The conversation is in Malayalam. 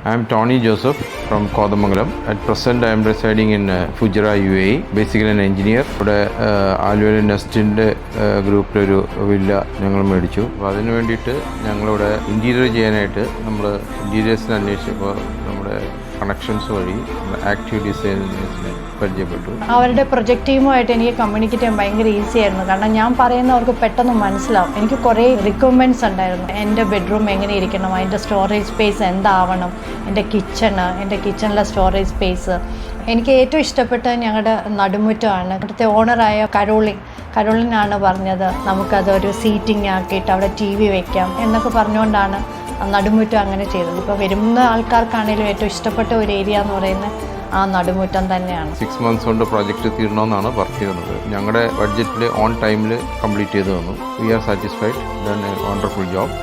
I am Tony Joseph from Kodamangalam. At present, I am residing in Fujairah, UAE. Basically an engineer. ഇവിടെ ആലുവയിലെ നെസ്റ്റിൻ്റെ ഗ്രൂപ്പിലൊരു വില്ല ഞങ്ങൾ മേടിച്ചു. അപ്പോൾ അതിന് വേണ്ടിയിട്ട് ഞങ്ങളിവിടെ ഇൻറ്റീരിയർ ചെയ്യാനായിട്ട് നമ്മൾ ഇൻറ്റീരിയേഴ്സിന് അന്വേഷിച്ചപ്പോൾ നമ്മുടെ കണക്ഷൻസ് വഴി ആക്റ്റീവ് ഡിസൈനേഴ്സിനെ പരിചയപ്പെട്ടു. അവരുടെ പ്രൊജക്ട് ടീമുമായിട്ട് എനിക്ക് കമ്മ്യൂണിക്കേറ്റ് ചെയ്യാൻ ഭയങ്കര ഈസി ആയിരുന്നു. കാരണം ഞാൻ പറയുന്നവർക്ക് പെട്ടെന്ന് മനസ്സിലാവും. എനിക്ക് കുറേ റിക്വയർമെൻറ്റ്സ് ഉണ്ടായിരുന്നു. എൻ്റെ ബെഡ്റൂം എങ്ങനെ ഇരിക്കണം, അതിൻ്റെ സ്റ്റോറേജ് സ്പേസ് എന്താവണം, എൻ്റെ കിച്ചണിലെ സ്റ്റോറേജ് സ്പേസ്. എനിക്ക് ഏറ്റവും ഇഷ്ടപ്പെട്ടത് ഞങ്ങളുടെ നടുമുറ്റമാണ്. ഇവിടുത്തെ ഓണറായ കരോളിനാണ് പറഞ്ഞത് നമുക്കതൊരു സീറ്റിംഗ് ആക്കിയിട്ട് അവിടെ TV വയ്ക്കാം എന്നൊക്കെ പറഞ്ഞുകൊണ്ടാണ് നടുമുറ്റം അങ്ങനെ ചെയ്തത്. ഇപ്പോൾ വരുന്ന ആൾക്കാർക്കാണെങ്കിലും ഏറ്റവും ഇഷ്ടപ്പെട്ട ഒരു ഏരിയ എന്ന് പറയുന്നത് ആ നടുമുറ്റം തന്നെയാണ്. 6 months കൊണ്ട് പ്രോജക്റ്റ് തീരണമെന്നാണ് വർക്ക് ചെയ്യുന്നത്. ഞങ്ങളുടെ ബഡ്ജറ്റിൽ ഓൺ ടൈമിൽ കംപ്ലീറ്റ് ചെയ്ത് തന്നു. We are satisfied. Then a wonderful job.